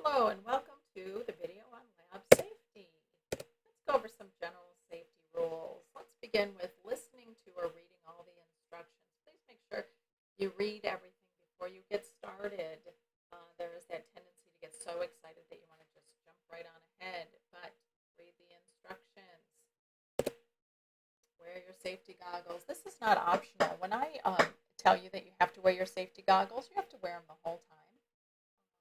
Hello and welcome to the video on lab safety. Let's go over some general safety rules. Let's begin with listening to or reading all the instructions. Please make sure you read everything before you get started. There is that tendency to get so excited that you want to just jump right on ahead, but read the instructions. Wear your safety goggles. This is not optional. When I tell you that you have to wear your safety goggles, you have to wear them the whole time.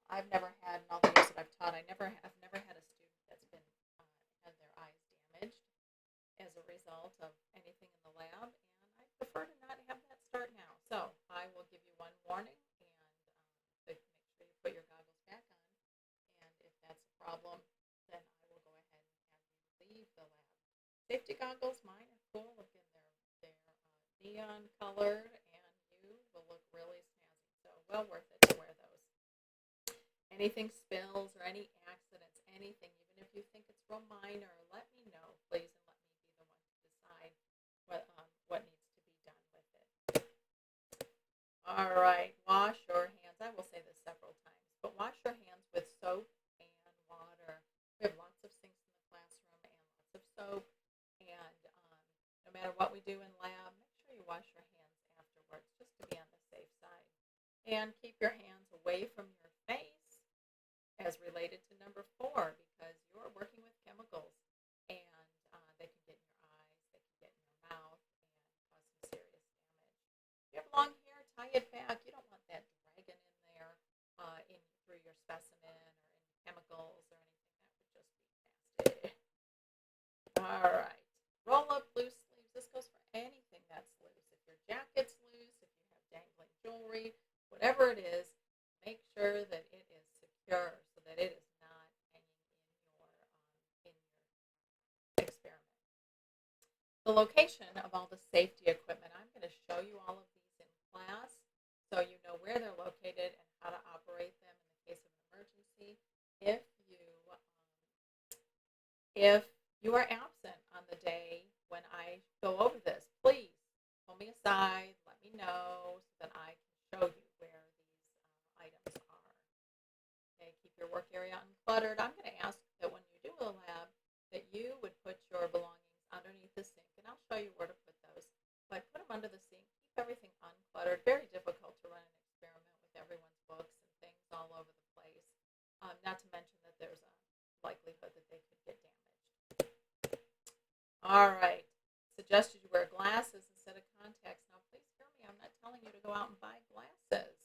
I've never had, in all the years that I've taught, I've never had a student that's been had their eyes damaged as a result of anything in the lab, and I prefer to not have that start now. So I will give you one warning, and to make sure you put your goggles back on. And if that's a problem, then I will go ahead and have you leave the lab. Safety goggles, mine are cool. Again, they're neon colored, and you will look really snazzy. So well worth it to wear those. Anything spills or any accidents, anything, even if you think it's real minor, let me know, please, and let me be the one to decide what needs to be done with it. All right, wash your hands. I will say this several times, but wash your hands with soap and water. We have lots of sinks in the classroom and lots of soap, and no matter what we do in lab, make sure you wash your hands afterwards just to be on the safe side. And keep your hands away from your face, as related to number 4, because you're working with chemicals, and they can get in your eyes, they can get in your mouth, and cause some serious damage. If you have long hair, tie it back. You don't want that dragging in there through your specimen or in chemicals or anything. That would just be nasty. All right. Roll up loose sleeves. This goes for anything that's loose. If your jacket's loose, if you have dangling jewelry, whatever it is, make sure that it is secure, that it is not hanging in your experiment. The location of all the safety equipment, I'm going to show you all of these in class so you know where they're located and how to operate them in the case of an emergency. If you are absent on the day when I go over this, please pull me aside, let me know so that I can show you where these items are. Okay, keep your work area uncluttered. I'm going to ask that when you do a lab that you would put your belongings underneath the sink, and I'll show you where to put those. But put them under the sink. Keep everything uncluttered. Very difficult to run an experiment with everyone's books and things all over the place. Not to mention that there's a likelihood that they could get damaged. All right. Suggested you wear glasses instead of contacts. Now, please hear me. I'm not telling you to go out and buy glasses,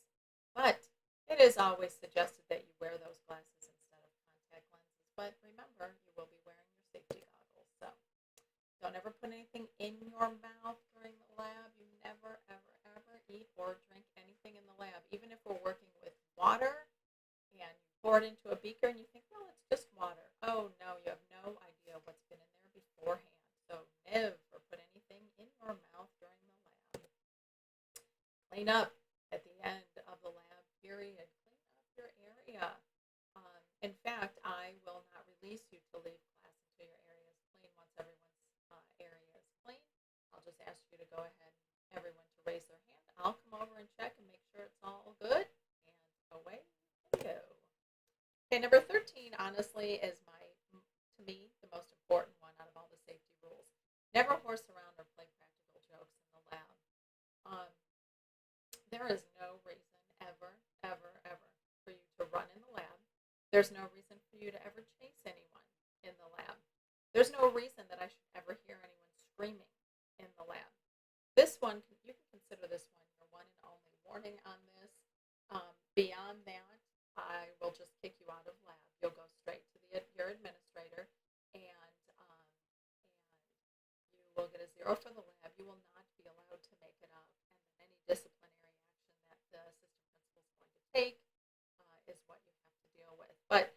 but it is always suggested that you wear those glasses instead of contact lenses. But remember, you will be wearing your safety goggles. So don't ever put anything in your mouth during the lab. You never, ever, ever eat or drink anything in the lab. Even if we're working with water and you pour it into a beaker and you think, well, it's just water. Oh, no, you have no idea what's been in there beforehand. So never put anything in your mouth during the lab. Clean up at the end of the lab period. Clean up your area. In fact, I will not release you to leave class until your area is clean. Once everyone's area is clean, I'll just ask you to go ahead, everyone to raise their hand. I'll come over and check and make sure it's all good, and away we go. Okay, number 13, honestly, is to me, the most important one out of all the safety rules. Never horse around or play practical jokes in the lab. There is no reason ever, ever, ever for you to run in the lab. There's no reason for you to ever chase anyone in the lab. There's no reason that I should ever hear anyone screaming in the lab. This one, you can consider this one your one and only warning on this. Beyond that, I will just kick you out of lab. You'll go straight to your administrator, and you will get a 0 for the lab. You will not be allowed to make it up, and then any disciplinary action that the assistant principal is going to take is what you have to deal with. But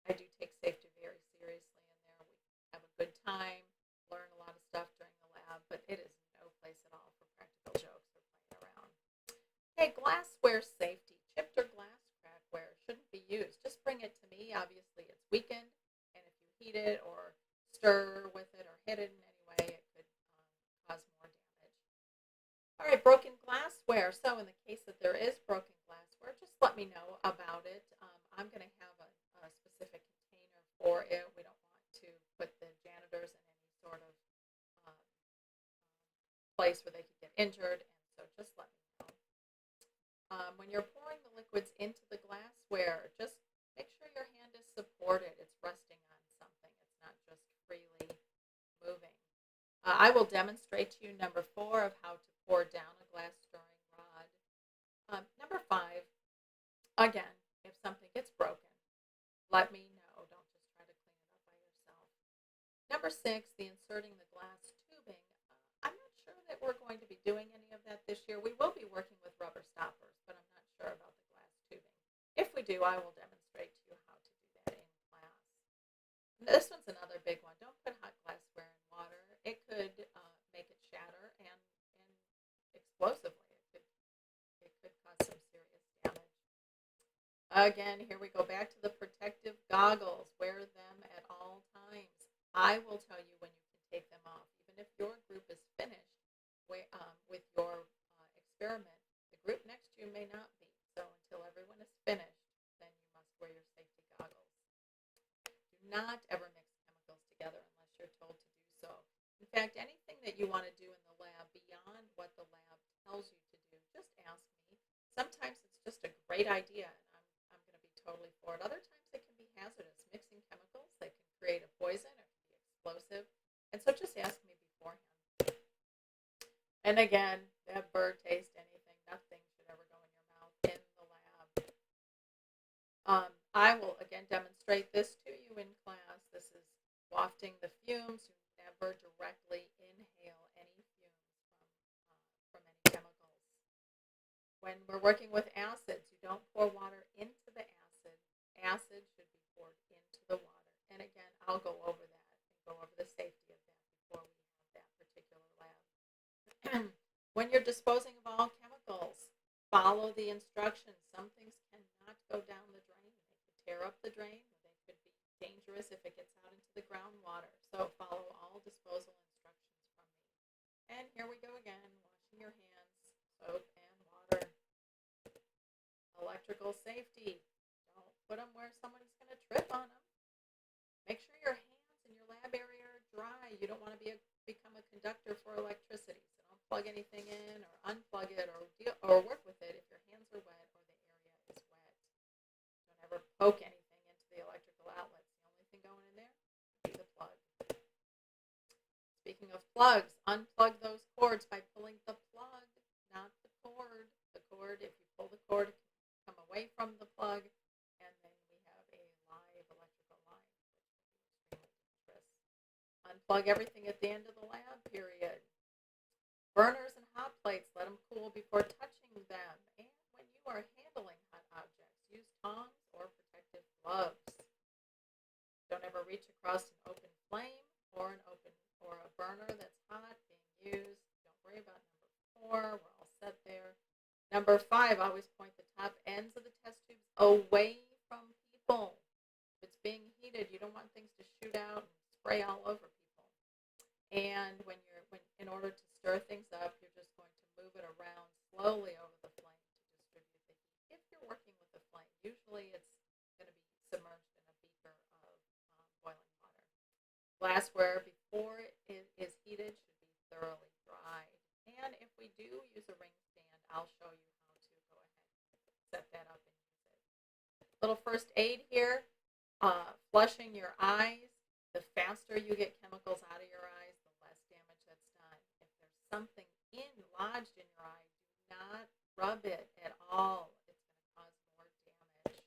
I do take safety very seriously in there. We have a good time, learn a lot of stuff during the lab, but it is no place at all for practical jokes or playing around. Okay, glassware safety. Chipped or glass crackware shouldn't be used. Just bring it to me. Obviously, it's weakened, and if you heat it or stir with it or hit it in any way, it could cause more damage. All right, broken glassware. So in the case that there is broken glassware, just let me know about it. I'm going to have a injured, and so just let me know. When you're pouring the liquids into the glassware, just make sure your hand is supported. It's resting on something. It's not just freely moving. I will demonstrate to you number 4 of how to pour down a glass stirring rod. Number 5, again, if something gets broken, let me know. Don't just try to clean it up by yourself. Number 6, the inserting the glass tubing. I'm not sure that we're going to be doing any of that this year. We will be working with rubber stoppers, but I'm not sure about the glass tubing. If we do, I will demonstrate to you how to do that in class. And this one's another big one. Don't put hot glassware in water. It could make it shatter and explosively. It could cause some serious damage. Again, here we go back to the protective goggles. Wear them at all times. I will tell you when you can take them off. Even if your group is finished with your experiment, the group next to you may not be. So until everyone is finished, then you must wear your safety goggles. Do not ever mix chemicals together unless you're told to do so. In fact, anything that you want to do in the lab beyond what the lab tells you to do, just ask me. Sometimes it's just a great idea, and I'm going to be totally for it. Other times it can be hazardous. Mixing chemicals, they can create a poison or can be explosive. And so just ask me beforehand. And again, that bird taste anything, nothing should ever go in your mouth in the lab. I will again demonstrate this to you in class. This is wafting the fumes. You never directly inhale any fumes from any chemicals. When we're working with acids, you don't pour water into the acid. Acid should be poured into the water. And again, I'll go over that and go over the safety of that before we have that particular lab. When you're disposing of all chemicals, follow the instructions. Some things cannot go down the drain. They could tear up the drain. They could be dangerous if it gets out into the groundwater. So follow all disposal instructions from me. And here we go again, washing your hands, soap and water. Electrical safety. Don't put them where someone's going to trip on them. Make sure your hands in your lab area are dry. You don't want to become a conductor for electricity. So don't plug anything in or unplug it or work with it if your hands are wet or the area is wet. Don't ever poke anything into the electrical outlets. The only thing going in there is the plug. Speaking of plugs, unplug those cords by pulling the plug, not the cord. The cord, if you pull the cord, it can come away from the plug, and then we have a live electrical line, which will be extremely dangerous. Unplug everything at the end of the lab period. Burners and hot plates, let them cool before touching them. And when you are handling hot objects, use tongs or protective gloves. Don't ever reach across an open flame or a burner that's hot being used. Don't worry about number 4. We're all set there. Number 5, always point the top ends of the test tubes away from people. If it's being heated, you don't want things to shoot out and spray all over people. And in order to stir things up, you're just going to move it around slowly over the flame to distribute the heat. If you're working with a flame, usually it's going to be submerged in a beaker of boiling water. Glassware, before it is heated, should be thoroughly dried. And if we do use a ring stand, I'll show you how to go ahead and set that up and use it. Little first aid here, flushing your eyes. The faster you get chemicals out of your eyes, the less damage that's done. If there's something lodged in your eye, do not rub it at all. It's going to cause more damage.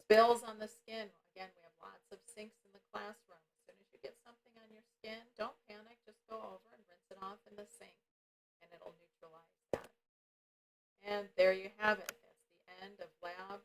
Spills on the skin. Again, we have lots of sinks in the classroom. As soon as you get something on your skin, don't panic. Just go over and rinse it off in the sink, and it'll neutralize that. And there you have it. That's the end of lab